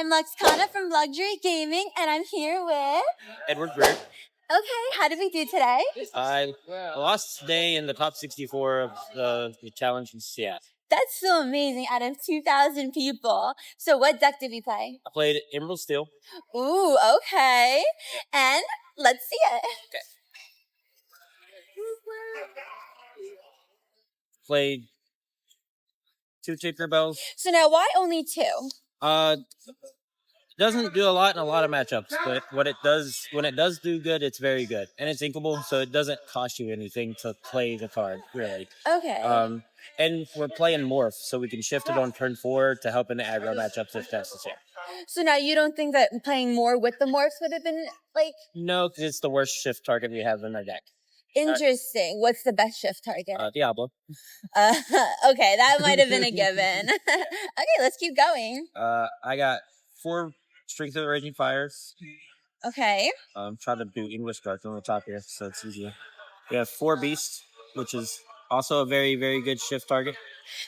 I'm Luxcana from Luxury Gaming, and I'm here with Edward Greer. Okay, how did we do today? I lost today in the top 64 of the challenge in Seattle. That's so amazing, out of 2,000 people. So what deck did we play? I played Emerald Steel. Ooh, okay. And let's see it. Okay. Played 2 Tinkerbells. So now why only 2? Doesn't do a lot in a lot of matchups, but when it does do good, it's very good. And it's inkable, so it doesn't cost you anything to play the card, really. Okay. And we're playing Morph, so we can shift it on turn 4 to help in the aggro matchups if necessary. So now you don't think that playing more with the morphs would have been, like... No, because it's the worst shift target we have in our deck. Interesting. What's the best shift target? Diablo. Okay, that might have been a given. Okay, let's keep going. I got 4 Strength of the Raging Fires. Okay. I'm trying to do English cards on the top here, so it's easier. We have 4 Beasts, which is also a very, very good shift target.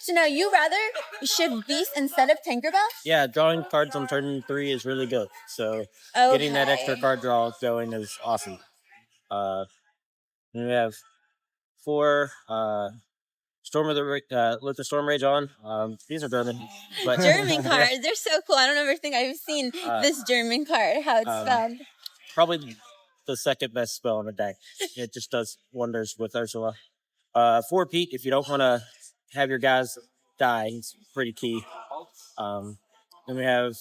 So now you rather shift Beast instead of Tinkerbell? Yeah, drawing cards on turn 3 is really good. So getting that extra card draw going is awesome. Then we have 4 Storm of the with the Storm Rage on. These are German, but German cards. They're so cool. I don't ever think I've seen this German card. How it's spelled. Probably the second best spell in the deck. It just does wonders with Ursula. 4 Peak. If you don't want to have your guys die, it's pretty key. Then we have.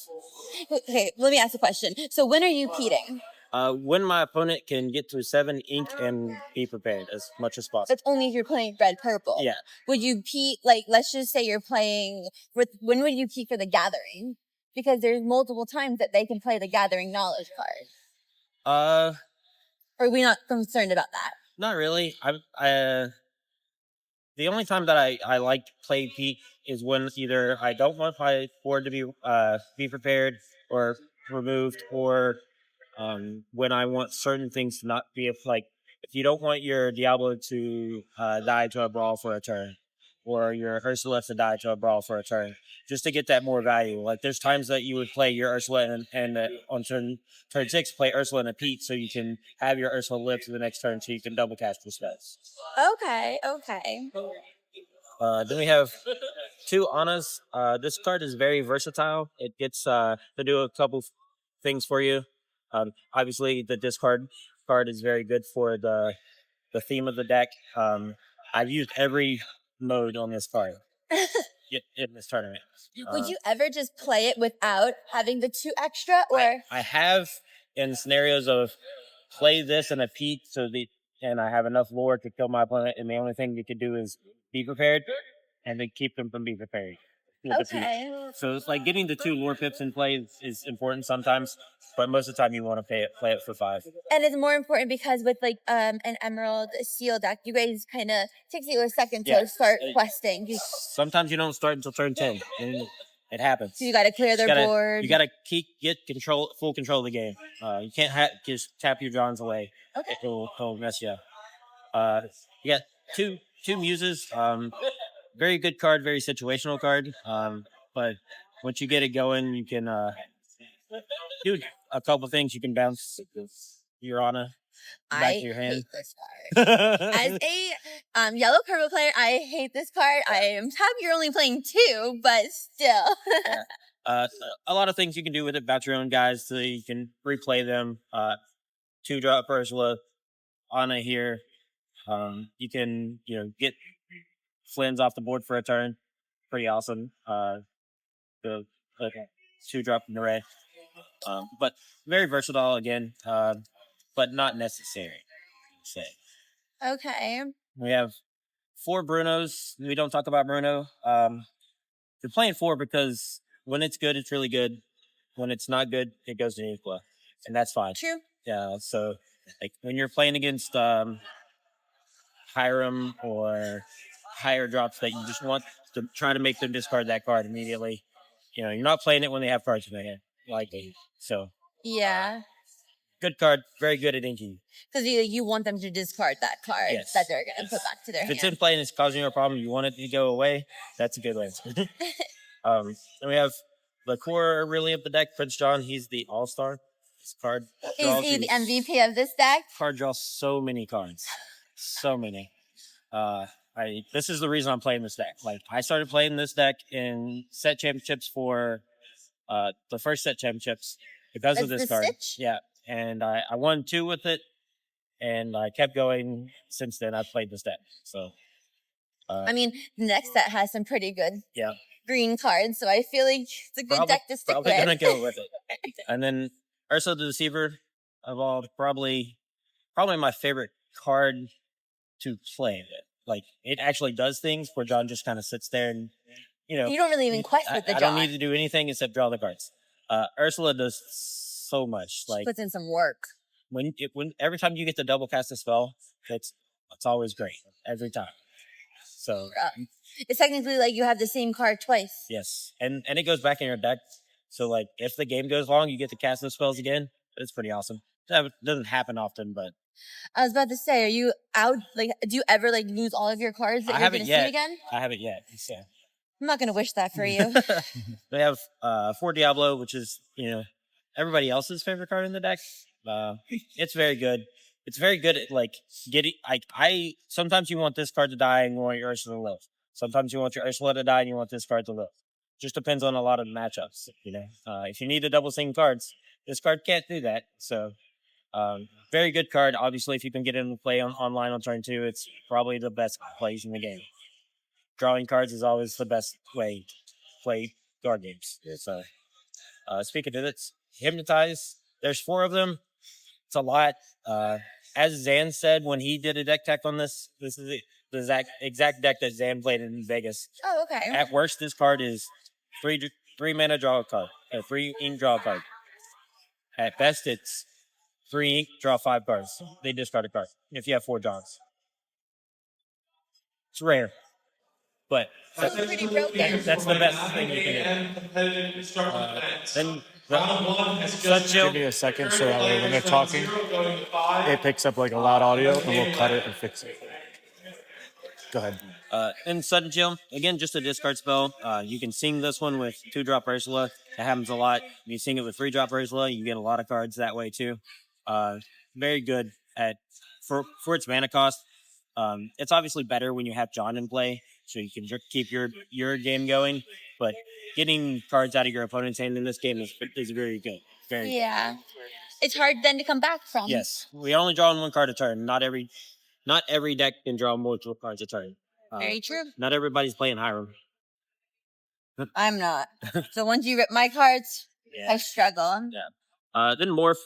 Okay, let me ask a question. So when are you peating? When my opponent can get to 7 ink and be prepared as much as possible. That's only if you're playing red-purple. Yeah. Would you peat, like, let's just say you're playing with, when would you peat for the Gathering? Because there's multiple times that they can play the Gathering Knowledge card. Or are we not concerned about that? Not really. The only time that I like play peak is when either I don't want my board to be prepared or removed, or when I want certain things to not be like, if you don't want your Diablo to die to a brawl for a turn, or your Ursula to die to a brawl for a turn, just to get that more value. Like there's times that you would play your Ursula and on turn 6 play Ursula and a Pete, so you can have your Ursula live to the next turn, so you can double cast your spells. Okay. Then we have 2 Annas. This card is very versatile. It gets to do a couple things for you. Obviously, the discard card is very good for the theme of the deck. I've used every mode on this card in this tournament. Would you ever just play it without having the 2 extra, or? I have in scenarios of play this and a peak, and I have enough lore to kill my opponent, and the only thing you could do is be prepared, and then keep them from being prepared. Okay. So it's like getting the 2 lore pips in play is important sometimes, but most of the time you want to play it for 5. And it's more important because with like an Emerald Steel deck, you guys kind of takes you a second to start questing. Sometimes you don't start until turn 10, and it happens. So you got to clear their board. You got to get full control of the game. You can't just tap your Johns away. Okay. It'll mess you up. You got two Muses. Very good card, very situational card. But once you get it going, you can do a couple things. You can bounce your Anna back to your hand. Hate this card. As a yellow purple player, I hate this card. I am happy you're only playing 2, but still. A lot of things you can do with it about your own guys, so you can replay them. 2-drop Ursula, Anna here. You can get Flynn's off the board for a turn. Pretty awesome. The 2-drop Nereid. But very versatile again, but not necessary, I'd say. Okay. We have 4 Brunos. We don't talk about Bruno. You're playing 4 because when it's good, it's really good. When it's not good, it goes to Nuclear. And that's fine. True. Yeah, so like when you're playing against Hiram or higher drops that you just want to try to make them discard that card immediately. You're not playing it when they have cards in their hand, likely. So yeah, good card, very good at inking. Because you want them to discard that card that they're going to put back to their hand. If it's in play and it's causing you a problem, you want it to go away. That's a good answer. Then we have the core really of the deck. Prince John, he's the all-star. This card Is he the MVP of this deck? Card draws so many cards. So many. This is the reason I'm playing this deck. Like, I started playing this deck in set championships for the first set championships because of this card. Stitch? Yeah. And I won 2 with it. And I kept going since then. I've played this deck. So I mean, the next set has some pretty good yeah green cards, so I feel like it's a good deck to stick with. Probably gonna go with it. And then Ursa the Deceiver evolved, probably my favorite card to play. Like, it actually does things where John just kind of sits there and you don't really even quest with the John. I don't need to do anything except draw the cards. Ursula does so much. Like, she puts in some work. When every time you get to double cast a spell, it's always great every time. So it's technically like you have the same card twice. Yes, and it goes back in your deck. So, like, if the game goes long, you get to cast those spells again. It's pretty awesome. That doesn't happen often, but I was about to say, are you out? Like, do you ever lose all of your cards that you're going to see again? I haven't yet. So. I'm not going to wish that for you. They have 4 Diablo, which is everybody else's favorite card in the deck. It's very good. It's very good at getting. Sometimes you want this card to die and you want your Ursula to live. Sometimes you want your Ursula to die and you want this card to live. Just depends on a lot of matchups. If you need to double sync cards, this card can't do that. So, very good card. Obviously, if you can get in and play online on turn 2, it's probably the best plays in the game. Drawing cards is always the best way to play card games. So, speaking of it, Hypnotize. There's 4 of them. It's a lot. As Zan said when he did a deck tech on this is the exact deck that Zan played in Vegas. Oh, okay. At worst, this card is 3 mana draw a card, 3 ink draw a card. At best, it's 3 ink draw 5 cards. They discard a card if you have 4 draws. It's rare, but that's pretty broken. That's the best thing you can do. Then give me a second so that way when they're talking, it picks up like a loud audio and we'll cut it and fix it. Go ahead. And Sudden Chill, again, just a discard spell. You can sing this one with 2-drop Ursula. That happens a lot. If you sing it with 3-drop Ursula, you get a lot of cards that way too. Very good for its mana cost. It's obviously better when you have John in play, so you can keep your game going. But getting cards out of your opponent's hand in this game is very good. Very good. It's hard then to come back from. Yes, we only draw 1 card a turn. Not every deck can draw multiple cards a turn. Very true. Not everybody's playing Hiram. I'm not. So once you rip my cards, I struggle. Yeah. Then Morph.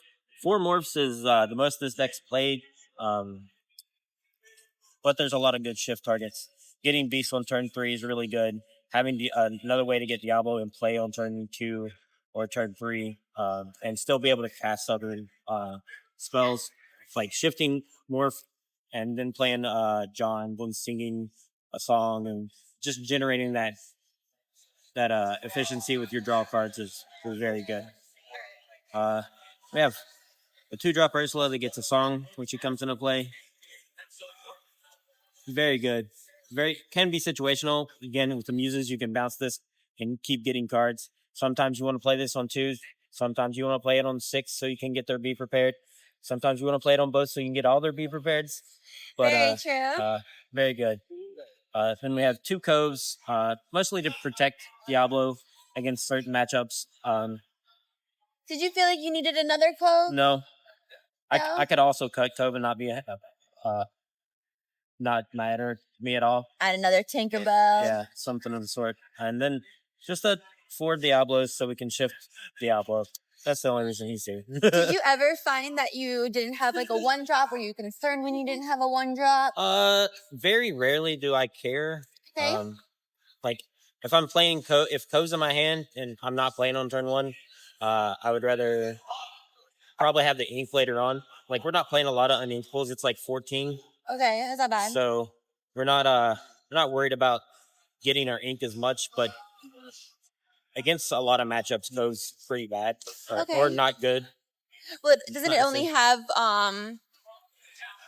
4 Morphs is the most this deck's played. But there's a lot of good shift targets. Getting Beast on turn 3 is really good. Having another way to get Diablo in play on turn 2 or turn 3, and still be able to cast other spells, like shifting Morph and then playing John, then singing a song and just generating that efficiency with your draw cards is very good. We have a 2-drop Ursula that gets a song when she comes into play. Very good. Can be situational. Again, with the muses, you can bounce this and keep getting cards. Sometimes you want to play this on 2s. Sometimes you want to play it on 6 so you can get their Be Prepared. Sometimes you want to play it on both so you can get all their Be Prepared. But, very true. Very good. Then we have 2 Coves, mostly to protect Diablo against certain matchups. Did you feel like you needed another Cove? No. I could also cut Cove and not be not matter to me at all. Add another Tinkerbell. Yeah, something of the sort. And then just 4 Diablos so we can shift Diablo. That's the only reason he's here. Did you ever find that you didn't have like a 1-drop? Were you concerned when you didn't have a 1-drop? Very rarely do I care. Okay. Like if I'm playing if Cove's in my hand and I'm not playing on turn 1, I would rather probably have the ink later on. Like, we're not playing a lot of uninked pools. It's like 14. Okay, that's not bad. So we're not worried about getting our ink as much, but against a lot of matchups, goes pretty bad or not good. Well, doesn't it only have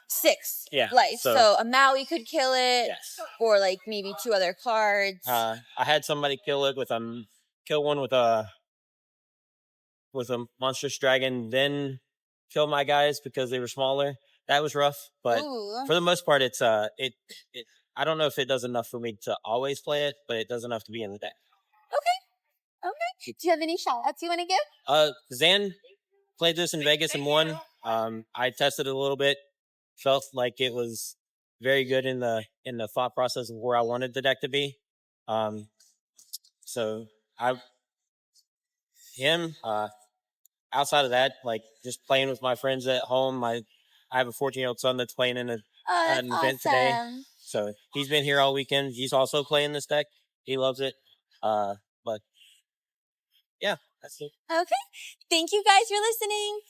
6 life? So a Maui could kill it, yes. Or like maybe 2 other cards. I had somebody kill it with kill one with a with a monstrous dragon, then kill my guys because they were smaller. That was rough, but for the most part, it's it. I don't know if it does enough for me to always play it, but it does enough to be in the deck. Okay. Do you have any shout outs you want to give? Zan played this in Vegas and won. I tested it a little bit, felt like it was very good in the thought process of where I wanted the deck to be. So outside of that, like just playing with my friends at home. I have a 14-year-old son that's playing in an event today. So he's been here all weekend. He's also playing this deck. He loves it. But yeah, that's it. Okay. Thank you guys for listening.